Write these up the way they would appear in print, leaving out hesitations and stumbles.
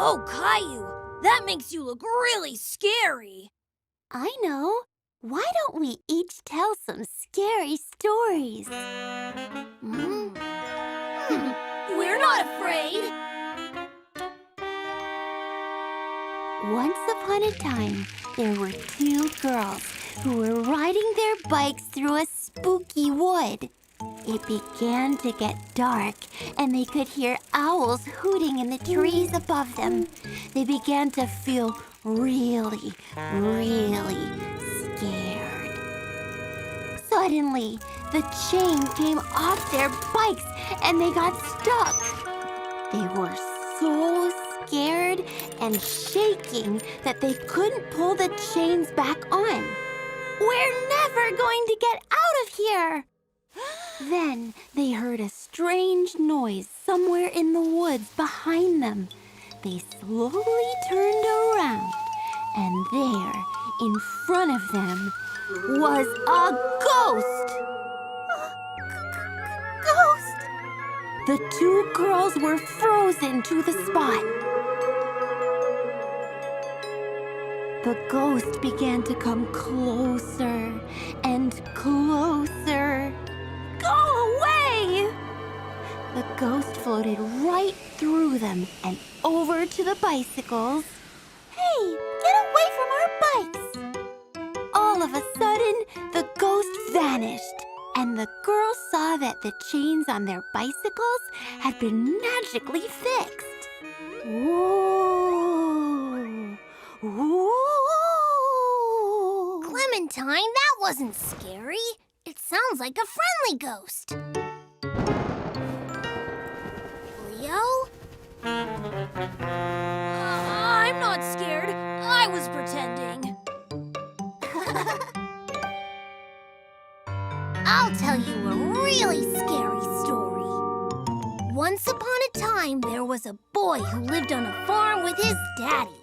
Oh, Caillou, that makes you look really scary. I know. Why don't we each tell some scary stories? We're not afraid. Once upon a time, there were two girls who were riding their bikes through a spooky wood. It began to get dark, and they could hear owls hooting in the trees above them. They began to feel really, really scared. Suddenly, the chain came off their bikes, and they got stuck. They were so scared and shaking that they couldn't pull the chains back on. We're never going to get out of here! Then they heard a strange noise somewhere in the woods behind them. They slowly turned around, and there, in front of them, was a ghost! Ghost! The two girls were frozen to the spot. The ghost began to come closer and closer. Go away! The ghost floated right through them and over to the bicycles. Hey, get away from our bikes! All of a sudden, the ghost vanished, and the girls saw that the chains on their bicycles had been magically fixed. Whoa! Whoa! Clementine, that wasn't scary. It sounds like a friendly ghost. Leo? I'm not scared. I was pretending. I'll tell you a really scary story. Once upon a time, there was a boy who lived on a farm with his daddy.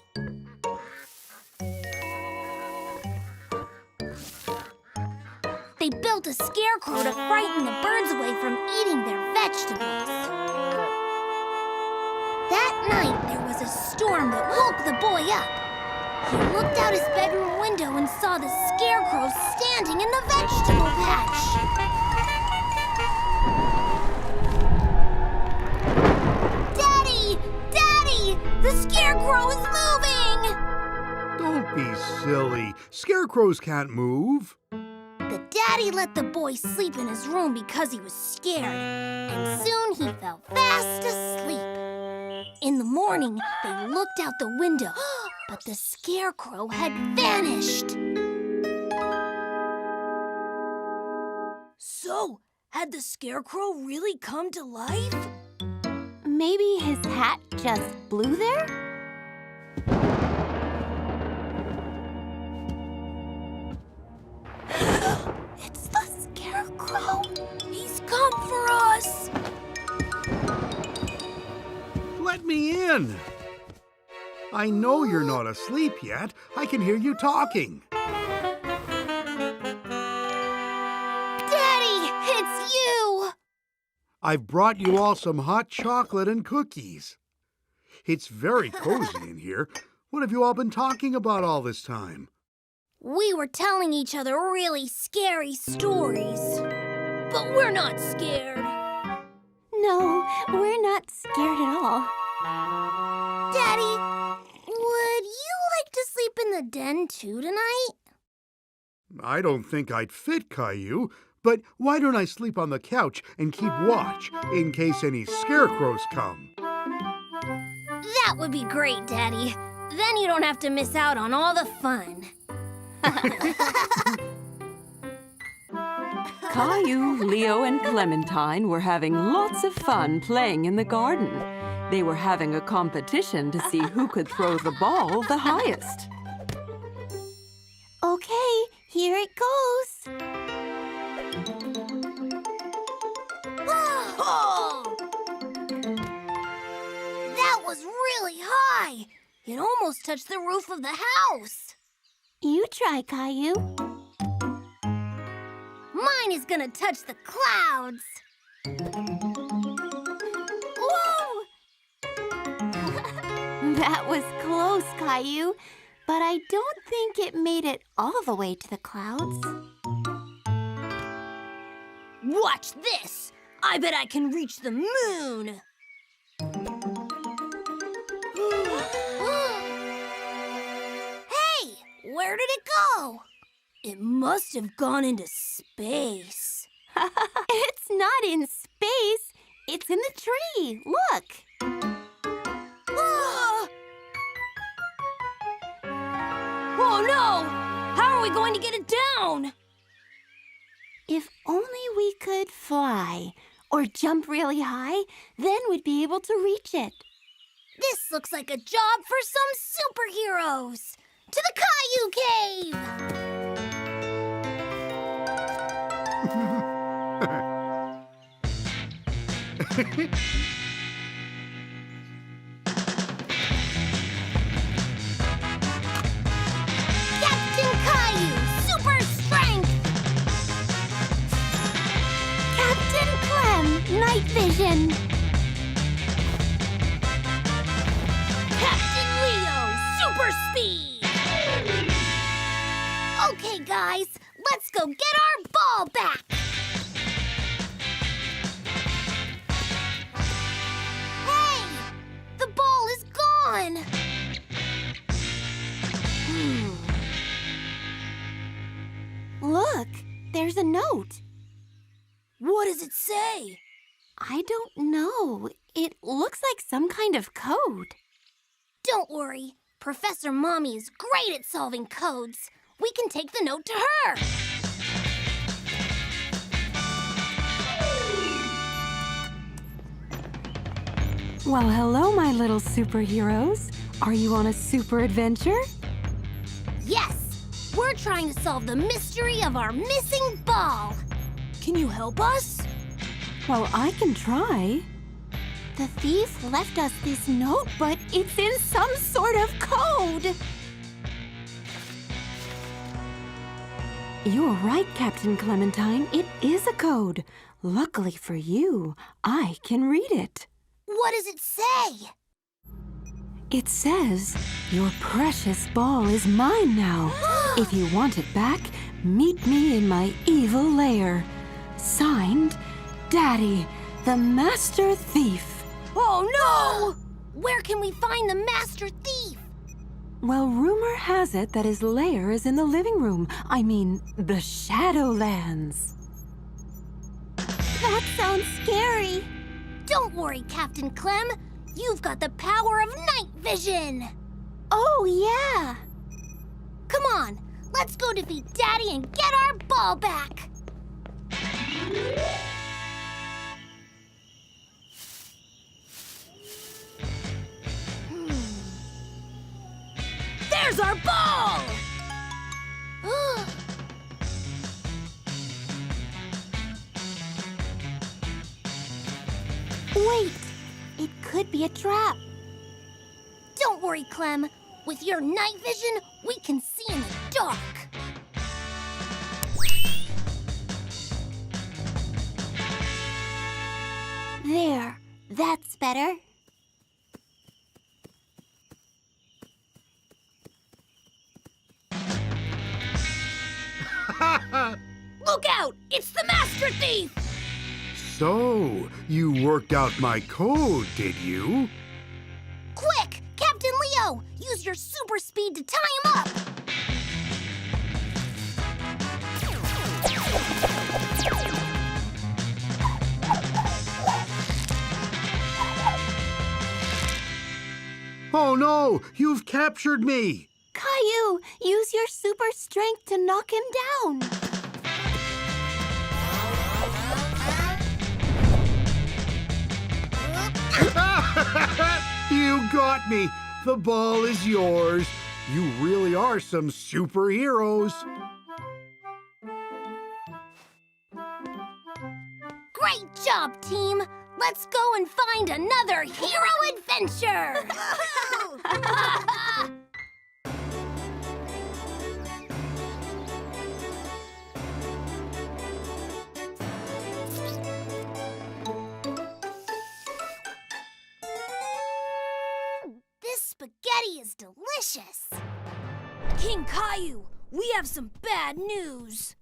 They built a scarecrow to frighten the birds away from eating their vegetables. That night, there was a storm that woke the boy up. He looked out his bedroom window and saw the scarecrow standing in the vegetable patch. Daddy! Daddy! The scarecrow is moving! Don't be silly. Scarecrows can't move. The daddy let the boy sleep in his room because he was scared, and soon he fell fast asleep. In the morning, they looked out the window, but the scarecrow had vanished. So, had the scarecrow really come to life? Maybe his hat just blew there? It's the scarecrow. He's come for us. Let me in. I know you're not asleep yet. I can hear you talking. Daddy, it's you. I've brought you all some hot chocolate and cookies. It's very cozy in here. What have you all been talking about all this time? We were telling each other really scary stories. But we're not scared. No, we're not scared at all. Daddy, would you like to sleep in the den too tonight? I don't think I'd fit, Caillou, but why don't I sleep on the couch and keep watch in case any scarecrows come? That would be great, Daddy. Then you don't have to miss out on all the fun. Caillou, Leo, and Clementine were having lots of fun playing in the garden. They were having a competition to see who could throw the ball the highest. Okay, here it goes. Oh! That was really high. It almost touched the roof of the house. You try, Caillou. Mine is gonna touch the clouds. Whoa! That was close, Caillou. But I don't think it made it all the way to the clouds. Watch this! I bet I can reach the moon! Hey! Where did it go? It must have gone into space. It's not in space. It's in the tree. Look. Oh no! How are we going to get it down? If only we could fly or jump really high, then we'd be able to reach it. This looks like a job for some superheroes! To the Caillou Cave! Captain Caillou, super strength! Captain Clem, night vision. Captain Leo, super speed! Okay, guys, let's go get our ball back! Hey! The ball is gone! Look, there's a note. What does it say? I don't know. It looks like some kind of code. Don't worry. Professor Mommy is great at solving codes. We can take the note to her. Well, hello, my little superheroes. Are you on a super adventure? Yes, we're trying to solve the mystery of our missing ball. Can you help us? Well, I can try. The thief left us this note, but it's in some sort of code. You're right, Captain Clementine. It is a code. Luckily for you, I can read it. What does it say? It says, your precious ball is mine now. If you want it back, meet me in my evil lair. Signed, Daddy, the Master Thief. Oh, no! Where can we find the Master Thief? Well, rumor has it that his lair is in the living room. I mean, the Shadowlands. That sounds scary. Don't worry, Captain Clem. You've got the power of night vision. Oh, yeah. Come on, let's go defeat Daddy and get our ball back. There's our ball! Wait, it could be a trap. Don't worry, Clem. With your night vision, we can see in the dark. There, that's better. Look out! It's the Master Thief! So, you worked out my code, did you? Quick! Captain Leo! Use your super speed to tie him up! Oh no! You've captured me! Caillou, use your super strength to knock him down. You got me! The ball is yours. You really are some superheroes. Great job, team! Let's go and find another hero adventure! delicious. King Caillou, we have some bad news.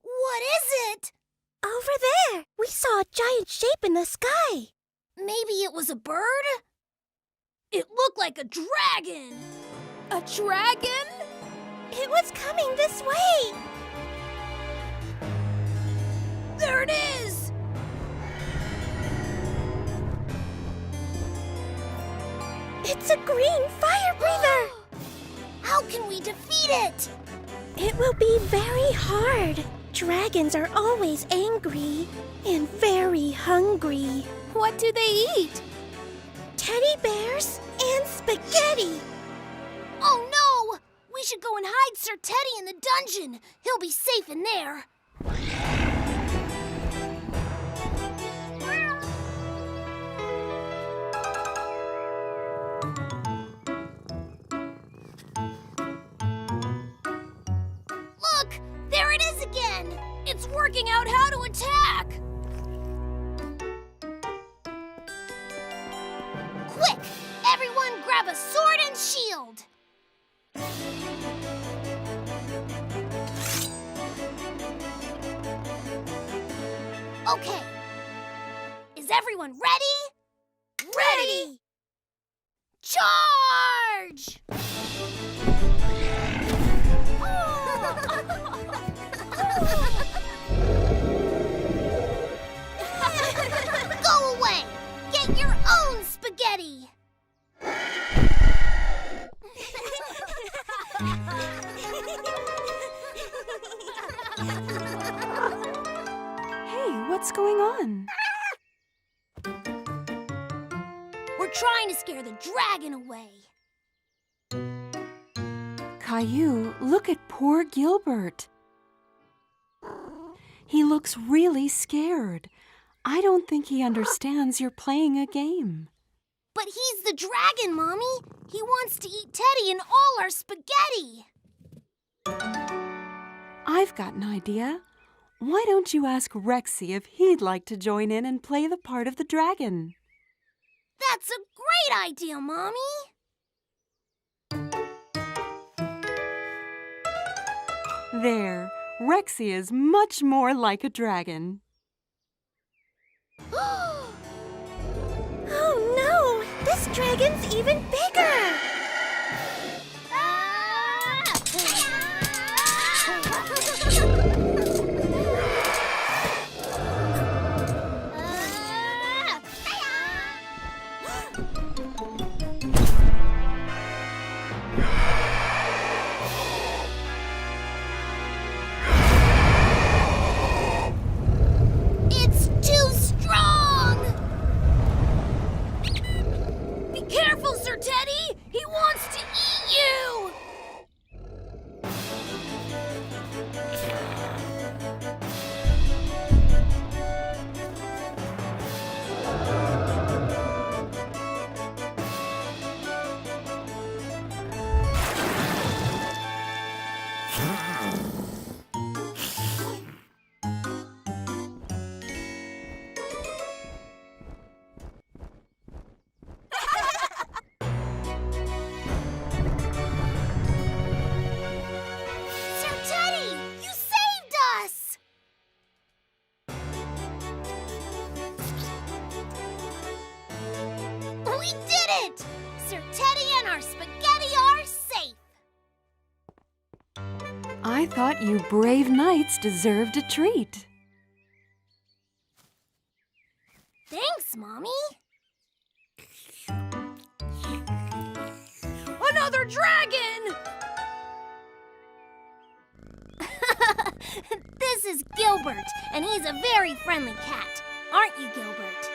What is it? Over there, we saw a giant shape in the sky. Maybe it was a bird? It looked like a dragon. A dragon? It was coming this way. There it is! It's a green fire breather. How can we defeat it? It will be very hard. Dragons are always angry and very hungry. What do they eat? Teddy bears and spaghetti. Oh no! We should go and hide Sir Teddy in the dungeon. He'll be safe in there. Look! There it is again! It's working out how to attack! Quick! Everyone grab a sword and shield! Okay. Is everyone ready? Ready! Charge! Go away! Get your own spaghetti! Hey, what's going on? We're trying to scare the dragon away. Caillou, look at poor Gilbert. He looks really scared. I don't think he understands you're playing a game. But he's the dragon, Mommy. He wants to eat Teddy and all our spaghetti. I've got an idea. Why don't you ask Rexy if he'd like to join in and play the part of the dragon? That's a great idea, Mommy. There, Rexy is much more like a dragon. Oh no! This dragon's even bigger! It's too strong! Be careful, Sir Teddy! He wants to eat you! Sir Teddy, you saved us! We did it! Sir Teddy and our spaghetti are safe! I thought you brave knights deserved a treat. Thanks, Mommy. Another dragon! This is Gilbert, and he's a very friendly cat. Aren't you, Gilbert?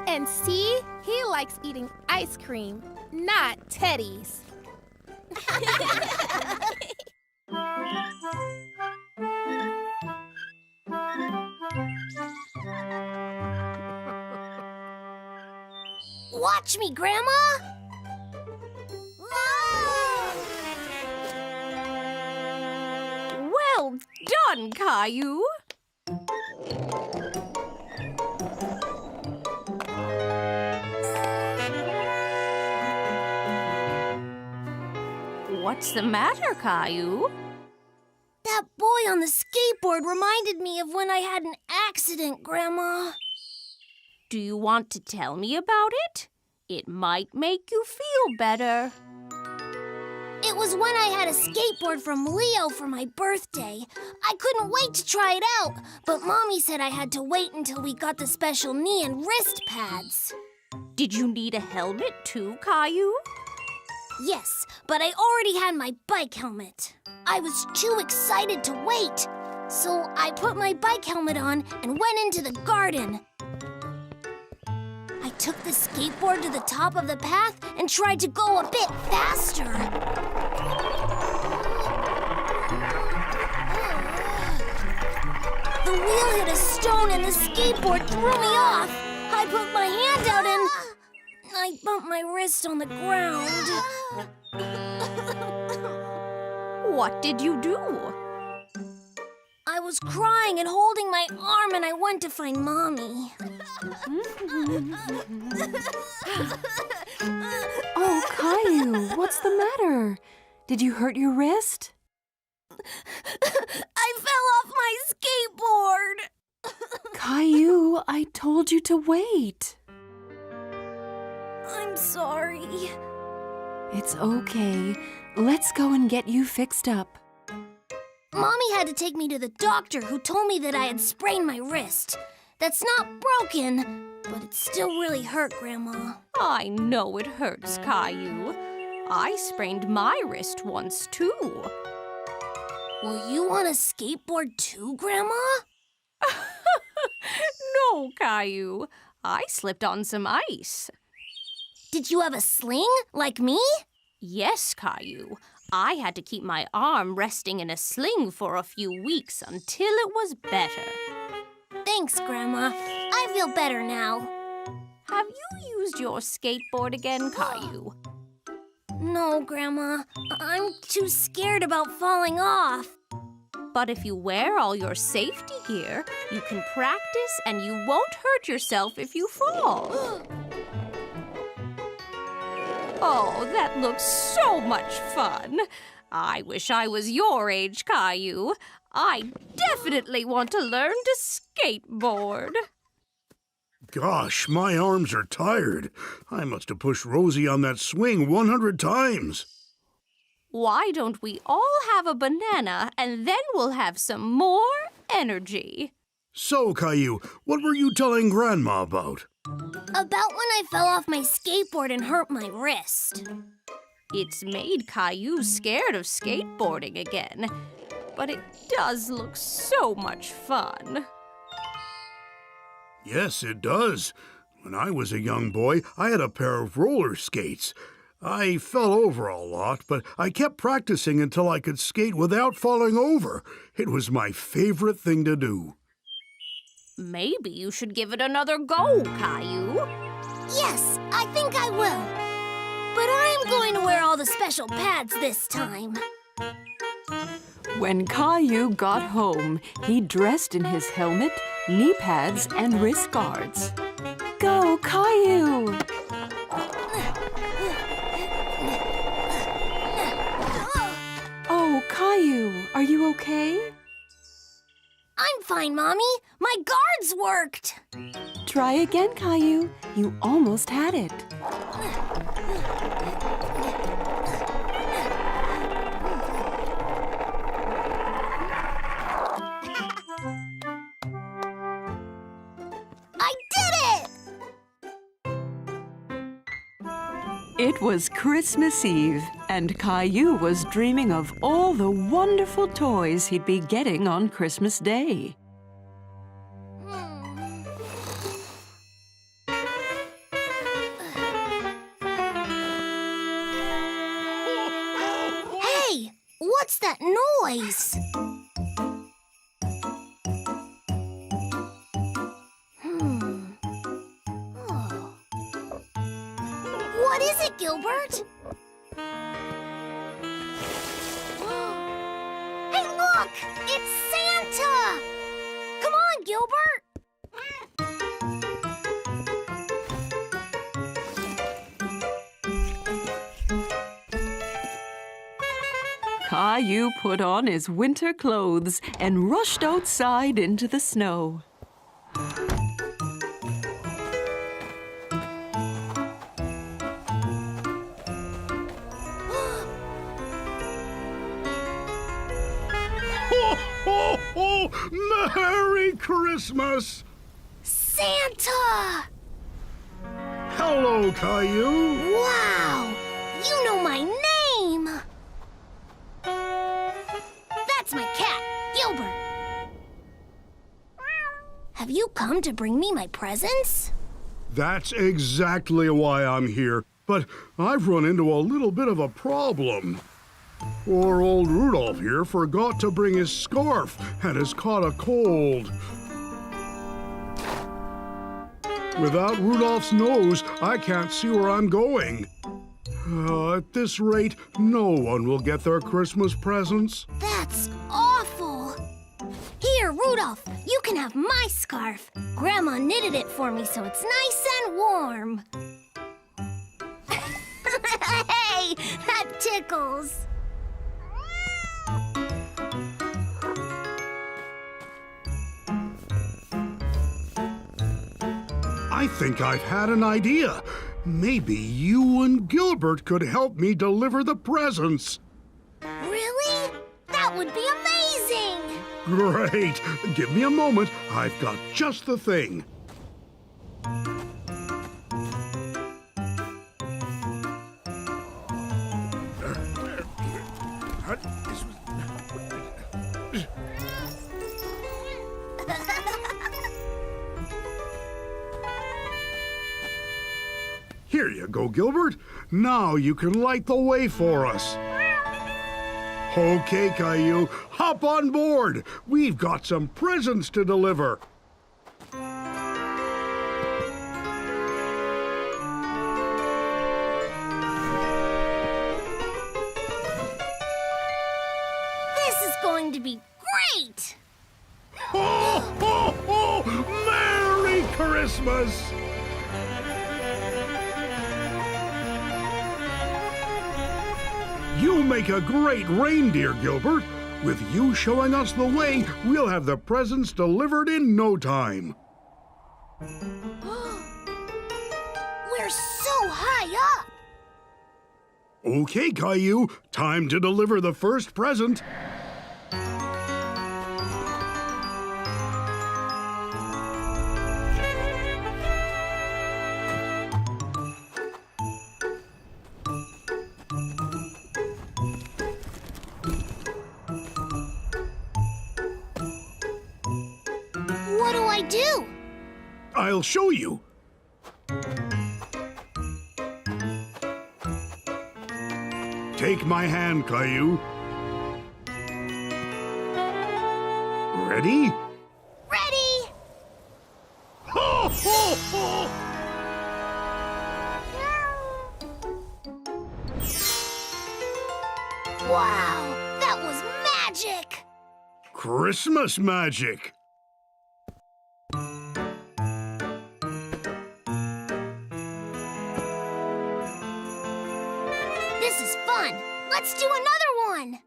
And see, he likes eating ice cream, not Teddy's. Watch me, Grandma! Well done, Caillou. What's the matter, Caillou? That boy on the skateboard reminded me of when I had an accident, Grandma. Do you want to tell me about it? It might make you feel better. It was when I had a skateboard from Leo for my birthday. I couldn't wait to try it out, but Mommy said I had to wait until we got the special knee and wrist pads. Did you need a helmet too, Caillou? Yes, but I already had my bike helmet. I was too excited to wait, so I put my bike helmet on and went into the garden. I took the skateboard to the top of the path and tried to go a bit faster. The wheel hit a stone and the skateboard threw me off. I put my hand out and I bumped my wrist on the ground. What did you do? I was crying and holding my arm and I went to find Mommy. Oh, Caillou, what's the matter? Did you hurt your wrist? I fell off my skateboard. Caillou, I told you to wait. I'm sorry. It's okay. Let's go and get you fixed up. Mommy had to take me to the doctor who told me that I had sprained my wrist. That's not broken, but it still really hurt, Grandma. I know it hurts, Caillou. I sprained my wrist once too. Will you on a skateboard too, Grandma? No, Caillou. I slipped on some ice. Did you have a sling, like me? Yes, Caillou. I had to keep my arm resting in a sling for a few weeks until it was better. Thanks, Grandma. I feel better now. Have you used your skateboard again, Caillou? No, Grandma. I'm too scared about falling off. But if you wear all your safety gear, you can practice and you won't hurt yourself if you fall. Oh, that looks so much fun. I wish I was your age, Caillou. I definitely want to learn to skateboard. Gosh, my arms are tired. I must have pushed Rosie on that swing 100 times. Why don't we all have a banana and then we'll have some more energy? So, Caillou, what were you telling Grandma about? About when I fell off my skateboard and hurt my wrist. It's made Caillou scared of skateboarding again, but it does look so much fun. Yes, it does. When I was a young boy, I had a pair of roller skates. I fell over a lot, but I kept practicing until I could skate without falling over. It was my favorite thing to do. Maybe you should give it another go, Caillou. Yes, I think I will. But I'm going to wear all the special pads this time. When Caillou got home, he dressed in his helmet, knee pads, and wrist guards. Go, Caillou! Oh, Caillou, are you okay? I'm fine, Mommy. My guards worked. Try again, Caillou. You almost had it. I did it! It was Christmas Eve, and Caillou was dreaming of all the wonderful toys he'd be getting on Christmas Day. Hey, what's that noise? Oh. What is it, Gilbert? Hey, look! It's Santa! Come on, Gilbert! Caillou put on his winter clothes and rushed outside into the snow. Ho, ho, ho! Merry Christmas! Santa! Hello, Caillou. Wow! You know my name! That's my cat, Gilbert. Have you come to bring me my presents? That's exactly why I'm here. But I've run into a little bit of a problem. Poor old Rudolph here forgot to bring his scarf and has caught a cold. Without Rudolph's nose, I can't see where I'm going. At this rate, no one will get their Christmas presents. That's awful. Here, Rudolph, you can have my scarf. Grandma knitted it for me so it's nice and warm. Hey, that tickles. I think I've had an idea. Maybe you and Gilbert could help me deliver the presents. Really? That would be amazing. Great. Give me a moment. I've got just the thing. Here you go, Gilbert. Now you can light the way for us. Okay, Caillou, hop on board. We've got some presents to deliver. This is going to be great. Ho, ho, ho! Merry Christmas! You make a great reindeer, Gilbert. With you showing us the way, we'll have the presents delivered in no time. We're so high up. Okay, Caillou, time to deliver the first present. What do I do? I'll show you. Take my hand, Caillou. Ready? Ready? Ho, ho, ho! Wow, that was magic. Christmas magic. This is fun. Let's do another one.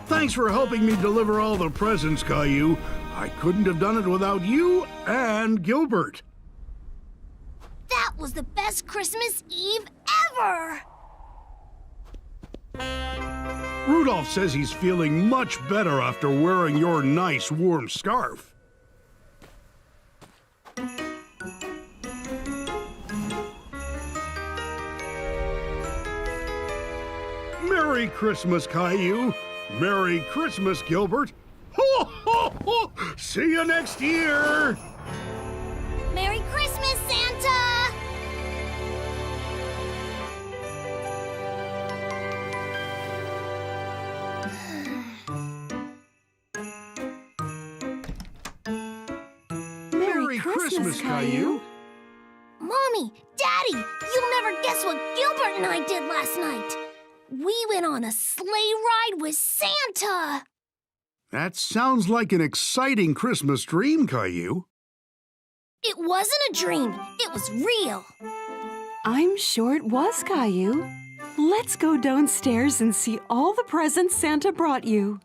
Thanks for helping me deliver all the presents, Caillou. I couldn't have done it without you and Gilbert. That was the best Christmas Eve ever. Rudolph says he's feeling much better after wearing your nice warm scarf. Merry Christmas, Caillou. Merry Christmas, Gilbert. Ho, ho, ho! See you next year. Merry Christmas, Santa! Merry Christmas, Caillou. Mommy, Daddy, you'll never guess what Gilbert and I did last night. We went on a sleigh ride with Santa. That sounds like an exciting Christmas dream, Caillou. It wasn't a dream. It was real. I'm sure it was, Caillou. Let's go downstairs and see all the presents Santa brought you.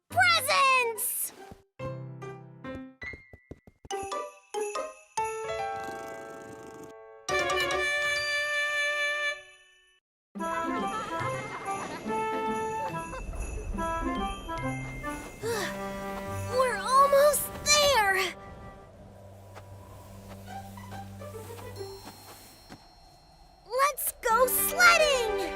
Presents! We're almost there. Let's go sledding!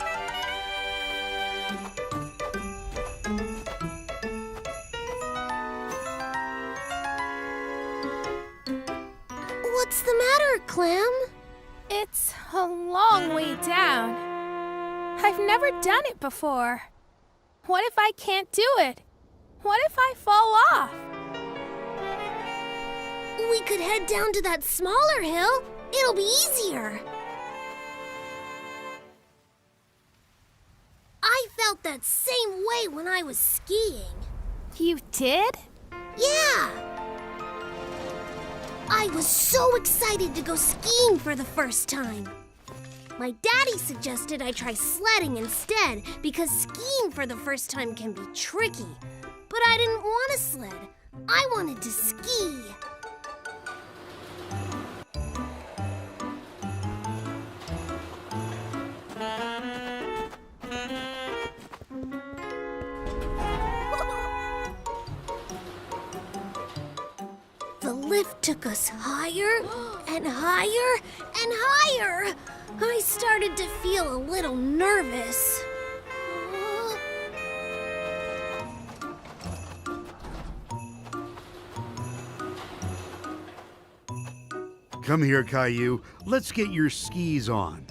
What's the matter, Clem? It's a long way down. I've never done it before. What if I can't do it? What if I fall off? We could head down to that smaller hill. It'll be easier. I felt that same way when I was skiing. You did? Yeah! I was so excited to go skiing for the first time. My daddy suggested I try sledding instead because skiing for the first time can be tricky. But I didn't want to sled. I wanted to ski. The lift took us higher and higher and higher. I started to feel a little nervous. Come here, Caillou. Let's get your skis on.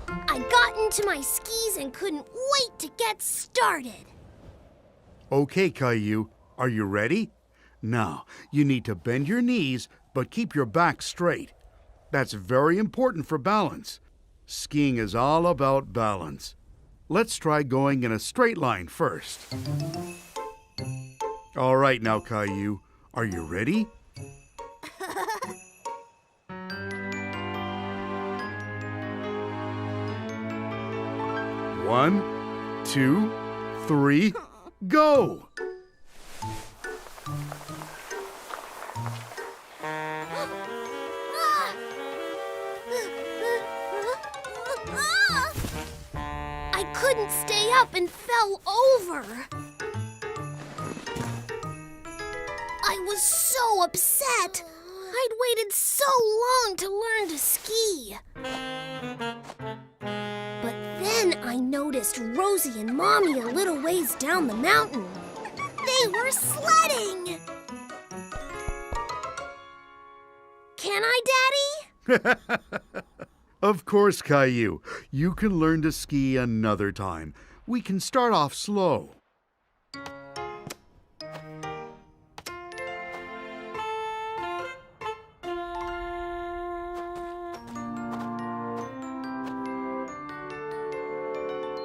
I got into my skis and couldn't wait to get started. Okay, Caillou, are you ready? Now, you need to bend your knees, but keep your back straight. That's very important for balance. Skiing is all about balance. Let's try going in a straight line first. All right now, Caillou, are you ready? One, 2, 3, go! I couldn't stay up and fell over. I was so upset. I'd waited so long to learn to ski. But then I noticed Rosie and Mommy a little ways down the mountain. They were sledding. Can I, Daddy? Of course, Caillou. You can learn to ski another time. We can start off slow.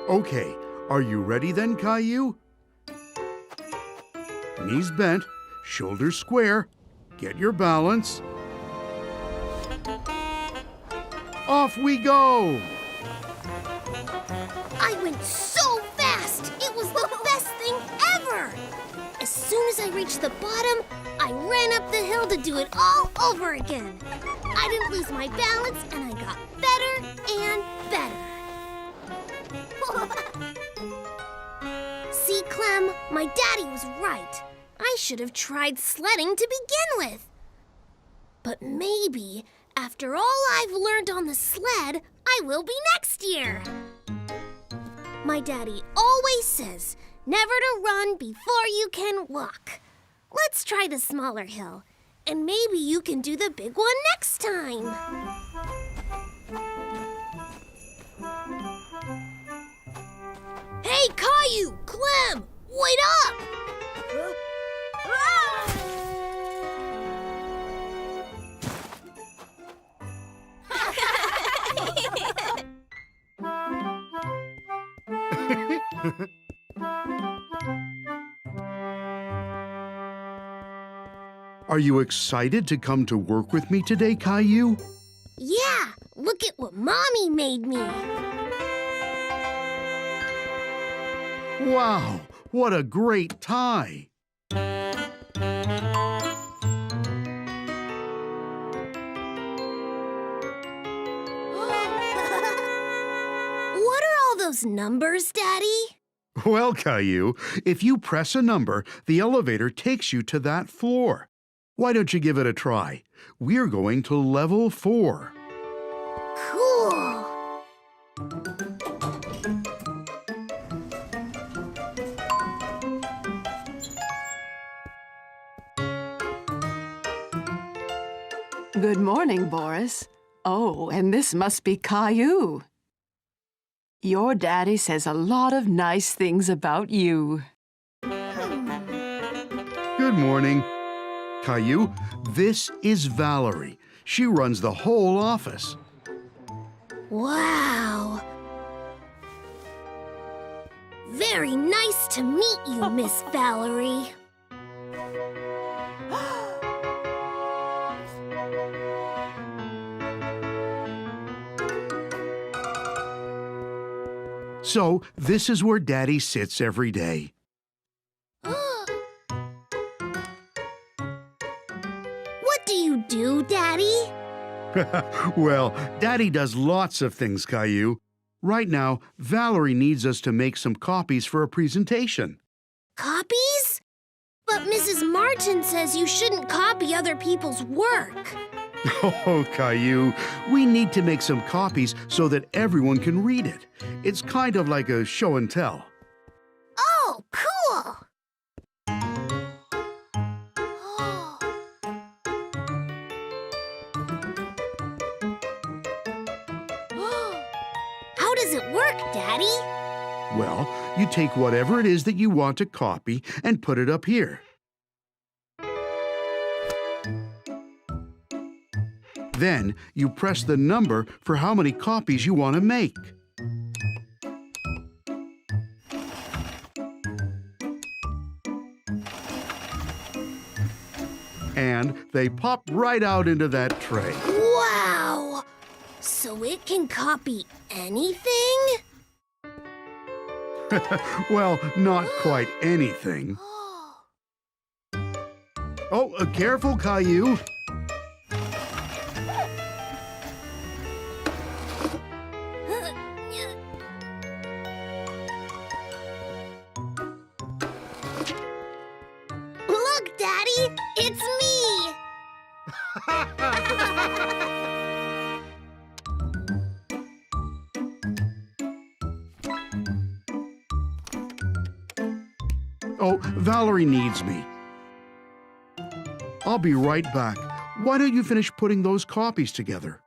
Okay, are you ready then, Caillou? Knees bent, shoulders square. Get your balance. Off we go! I went so fast! It was the best thing ever! As soon as I reached the bottom, I ran up the hill to do it all over again. I didn't lose my balance, and I got better and better. See, Clem, my daddy was right. I should have tried sledding to begin with. But maybe After all I've learned on the sled, I will be next year. My daddy always says, never to run before you can walk. Let's try the smaller hill, and maybe you can do the big one next time. Hey, Caillou, Clem, wait up! Are you excited to come to work with me today, Caillou? Yeah, look at what Mommy made me. Wow, what a great tie! What are all those numbers, Daddy? Well, Caillou, if you press a number, the elevator takes you to that floor. Why don't you give it a try? We're going to level 4. Cool. Good morning, Boris. Oh, and this must be Caillou. Your daddy says a lot of nice things about you. Good morning. Caillou, this is Valerie. She runs the whole office. Wow. Very nice to meet you, Miss Valerie. So, this is where Daddy sits every day. What do you do, Daddy? Well, Daddy does lots of things, Caillou. Right now, Valerie needs us to make some copies for a presentation. Copies? But Mrs. Martin says you shouldn't copy other people's work. Oh, Caillou, we need to make some copies so that everyone can read it. It's kind of like a show and tell. Oh, cool! How does it work, Daddy? Well, you take whatever it is that you want to copy and put it up here. Then you press the number for how many copies you want to make. And they pop right out into that tray. Wow! So it can copy anything? Well, not quite anything. Oh, careful, Caillou. Look, Daddy! It's me! Oh, Valerie needs me. I'll be right back. Why don't you finish putting those copies together?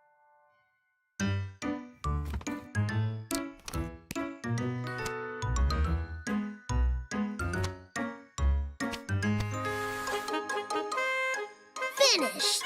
Finished!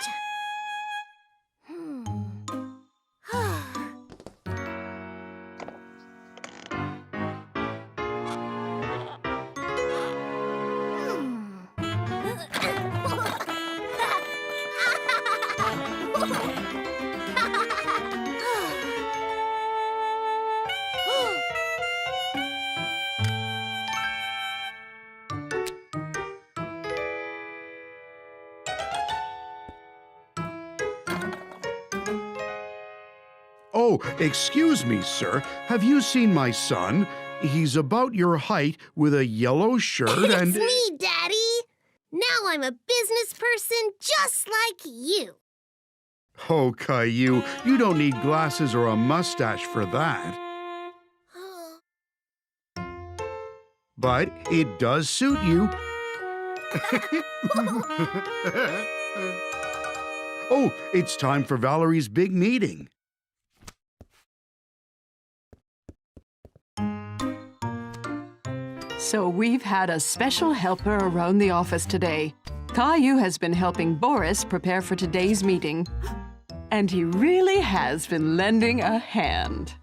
Oh, excuse me, sir. Have you seen my son? He's about your height with a yellow shirt and... It's me, Daddy! Now I'm a business person just like you. Oh, Caillou, you don't need glasses or a mustache for that. But it does suit you. Oh, it's time for Valerie's big meeting. So we've had a special helper around the office today. Caillou has been helping Boris prepare for today's meeting. And he really has been lending a hand.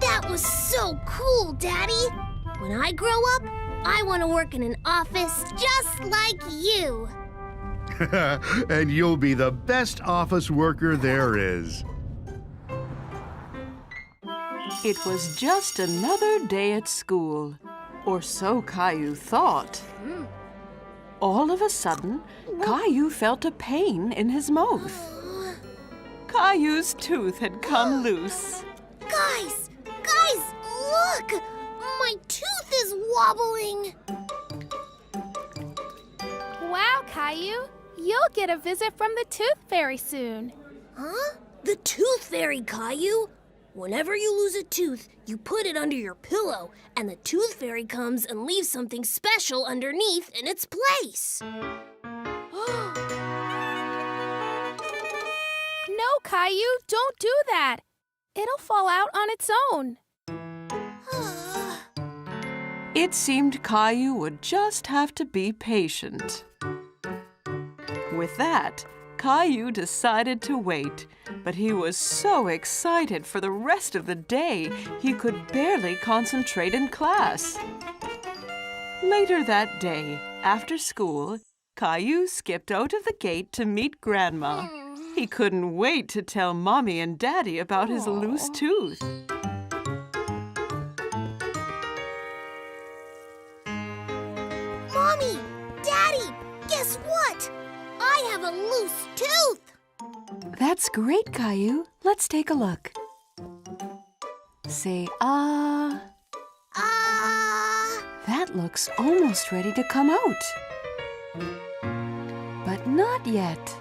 That was so cool, Daddy. When I grow up, I want to work in an office just like you. And you'll be the best office worker there is. It was just another day at school. Or so Caillou thought. All of a sudden, Caillou felt a pain in his mouth. Caillou's tooth had come loose. Guys, look! My tooth is wobbling. Wow, Caillou. You'll get a visit from the Tooth Fairy soon. Huh? The Tooth Fairy, Caillou? Whenever you lose a tooth, you put it under your pillow, and the Tooth Fairy comes and leaves something special underneath in its place. No, Caillou, don't do that. It'll fall out on its own. It seemed Caillou would just have to be patient. With that, Caillou decided to wait, but he was so excited for the rest of the day he could barely concentrate in class. Later that day, after school, Caillou skipped out of the gate to meet Grandma. He couldn't wait to tell Mommy and Daddy about his loose tooth. Mommy! Daddy! Guess what? I have a loose tooth! That's great, Caillou. Let's take a look. Say, ah. Ah! That looks almost ready to come out. But not yet.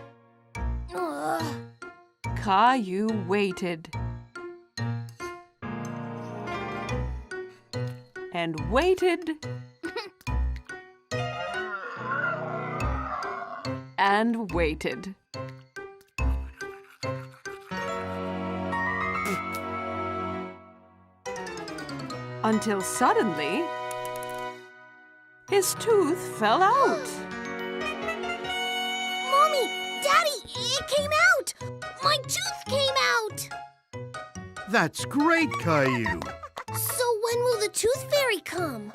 Caillou waited. And waited. And waited. Until suddenly, his tooth fell out. Mommy! Daddy! It came out! My tooth came out! That's great, Caillou. So when will the Tooth Fairy come?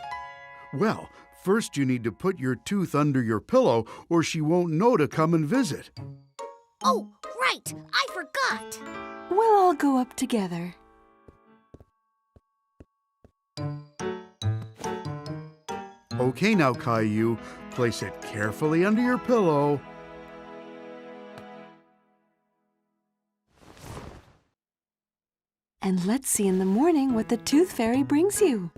Well, first you need to put your tooth under your pillow or she won't know to come and visit. Oh, right! I forgot! We'll all go up together. Okay now, Caillou, place it carefully under your pillow. And let's see in the morning what the Tooth Fairy brings you.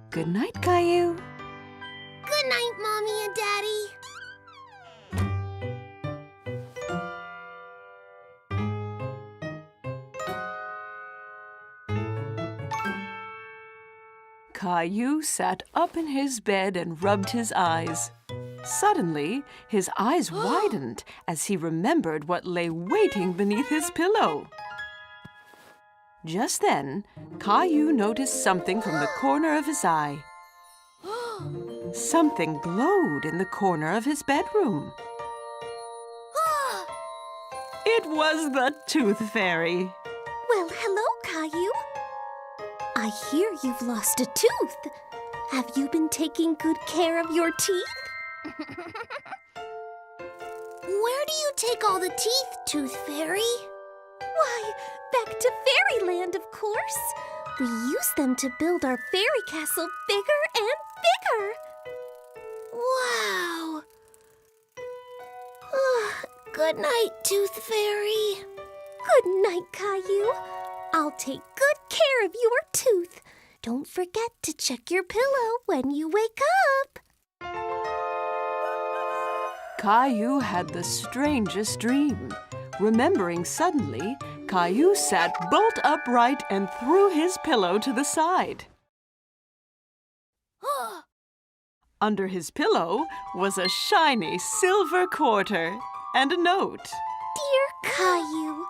Good night, Caillou. Good night, Mommy and Daddy. Caillou sat up in his bed and rubbed his eyes. Suddenly, his eyes widened as he remembered what lay waiting beneath his pillow. Just then, Caillou noticed something from the corner of his eye. Something glowed in the corner of his bedroom. It was the Tooth Fairy. Well, hello, Caillou. I hear you've lost a tooth. Have you been taking good care of your teeth? Where do you take all the teeth, Tooth Fairy? Why, back to Fairyland, of course. We use them to build our fairy castle bigger and bigger. Wow. Good night, Tooth Fairy. Good night, Caillou. I'll take good care of your tooth. Don't forget to check your pillow when you wake up. Caillou had the strangest dream. Remembering suddenly, Caillou sat bolt upright and threw his pillow to the side. Under his pillow was a shiny silver quarter and a note. Dear Caillou,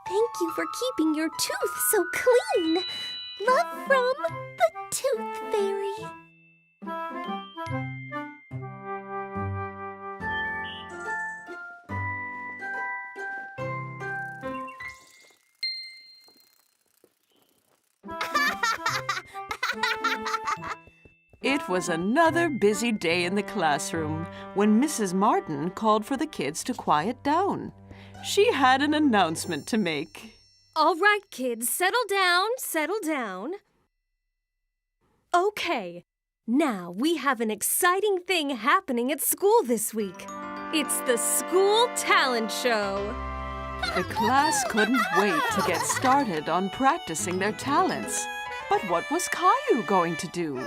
thank you for keeping your tooth so clean. Love from the Tooth Fairy. It was another busy day in the classroom when Mrs. Martin called for the kids to quiet down. She had an announcement to make. All right, kids, settle down, settle down. Okay, now we have an exciting thing happening at school this week. It's the school talent show. The class couldn't wait to get started on practicing their talents. But what was Caillou going to do?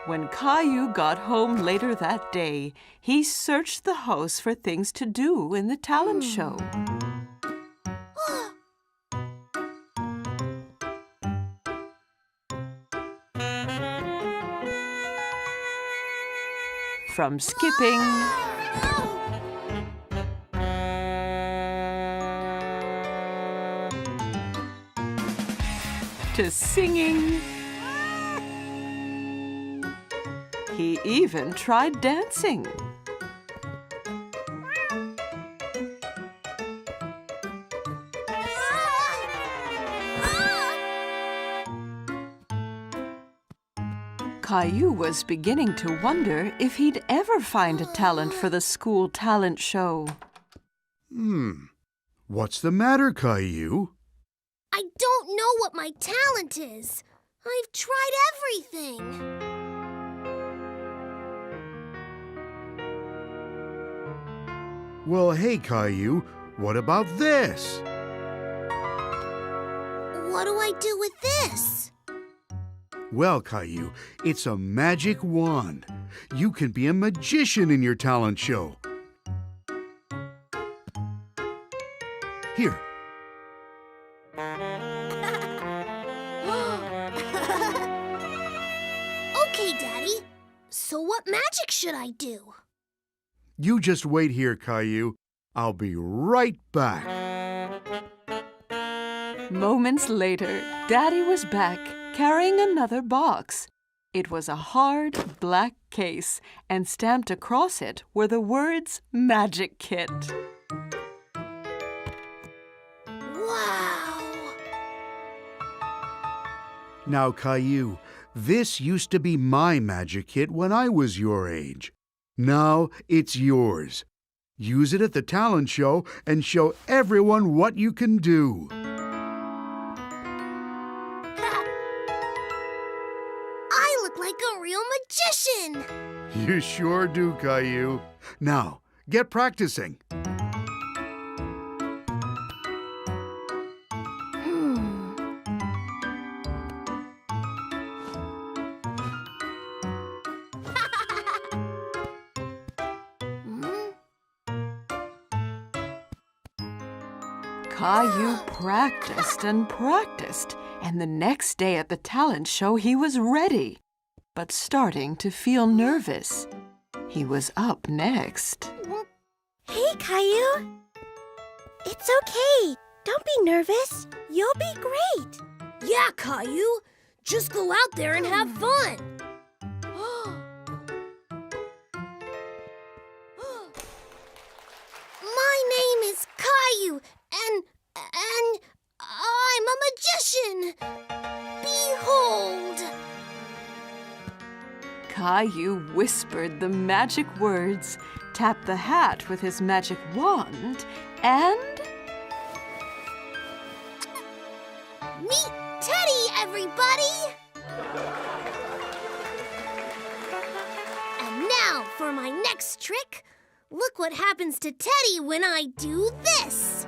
When Caillou got home later that day, he searched the house for things to do in the talent show. From skipping to singing. He even tried dancing. Caillou was beginning to wonder if he'd ever find a talent for the school talent show. What's the matter, Caillou? I don't know what my talent is. I've tried everything. Well, hey, Caillou, what about this? What do I do with this? Well, Caillou, it's a magic wand. You can be a magician in your talent show. Here. Okay, Daddy. So what magic should I do? You just wait here, Caillou. I'll be right back. Moments later, Daddy was back, carrying another box. It was a hard, black case, and stamped across it were the words Magic Kit. Wow! Now, Caillou, this used to be my magic kit when I was your age. Now it's yours. Use it at the talent show and show everyone what you can do. I look like a real magician! You sure do, Caillou. Now, get practicing. Caillou practiced and practiced, and the next day at the talent show he was ready, but starting to feel nervous. He was up next. Hey, Caillou. It's okay. Don't be nervous. You'll be great. Yeah, Caillou. Just go out there and have fun. My name is Caillou, and I'm a magician. Behold! Caillou whispered the magic words, tapped the hat with his magic wand, and... Meet Teddy, everybody! And now for my next trick. Look what happens to Teddy when I do this.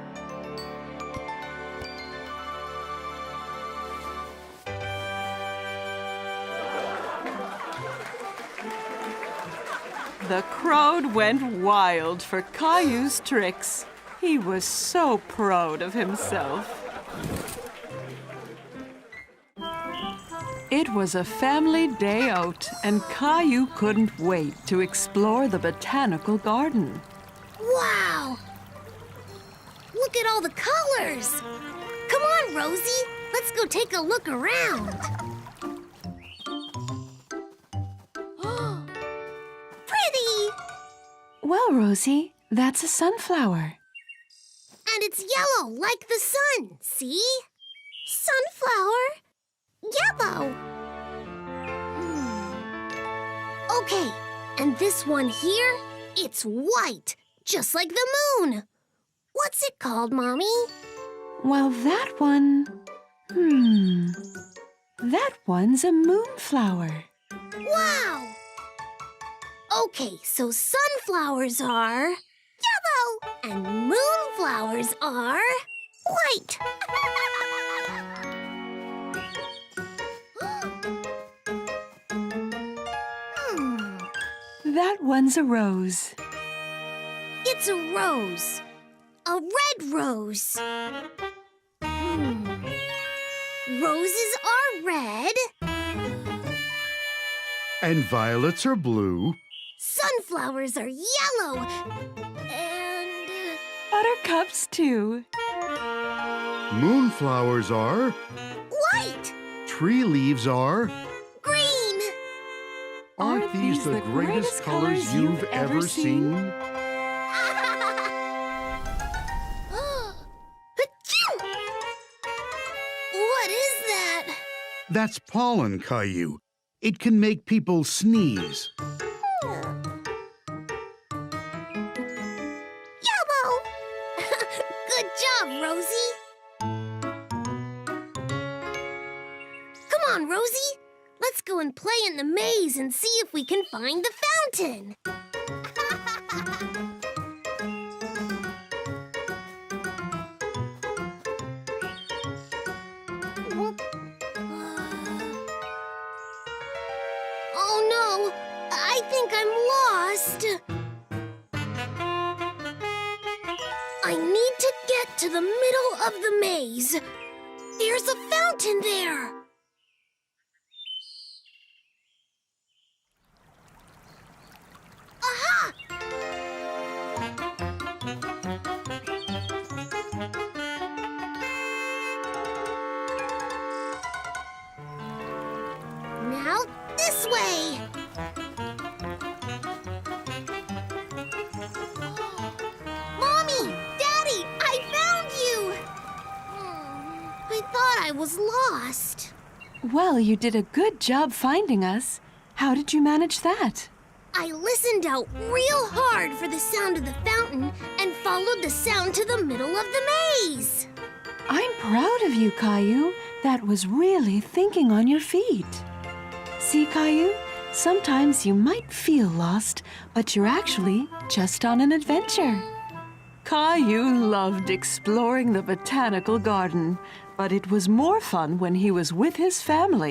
The crowd went wild for Caillou's tricks. He was so proud of himself. It was a family day out, and Caillou couldn't wait to explore the Botanical Garden. Wow! Look at all the colors! Come on, Rosie. Let's go take a look around. Pretty! Well, Rosie, that's a sunflower. And it's yellow like the sun, see? Sunflower? Yellow. Okay, and this one here, it's white, just like the moon. What's it called, Mommy? Well, that one... That one's a moonflower. Wow! Okay, so sunflowers are yellow, and moonflowers are white. That one's a rose. It's a rose. A red rose. Roses are red. And violets are blue. Sunflowers are yellow. And... Buttercups, too. Moonflowers are. white. Tree leaves are. Green. Aren't these the greatest colors you've ever seen? Achoo! What is that? That's pollen, Caillou. It can make people sneeze. Yellow! Good job, Rosie. Come on, Rosie. Let's go and play in the maze and see if we can find the fountain. Oh no, I think I'm lost. I need to get to the middle of the maze. There's a fountain there. Aha! Now this way. Mommy! Daddy! I found you! I thought I was lost. Well, you did a good job finding us. How did you manage that? I listened out real hard for the sound of the fountain and followed the sound to the middle of the maze. I'm proud of you, Caillou. That was really thinking on your feet. See, Caillou? Sometimes you might feel lost, but you're actually just on an adventure. Caillou loved exploring the Botanical Garden, but it was more fun when he was with his family.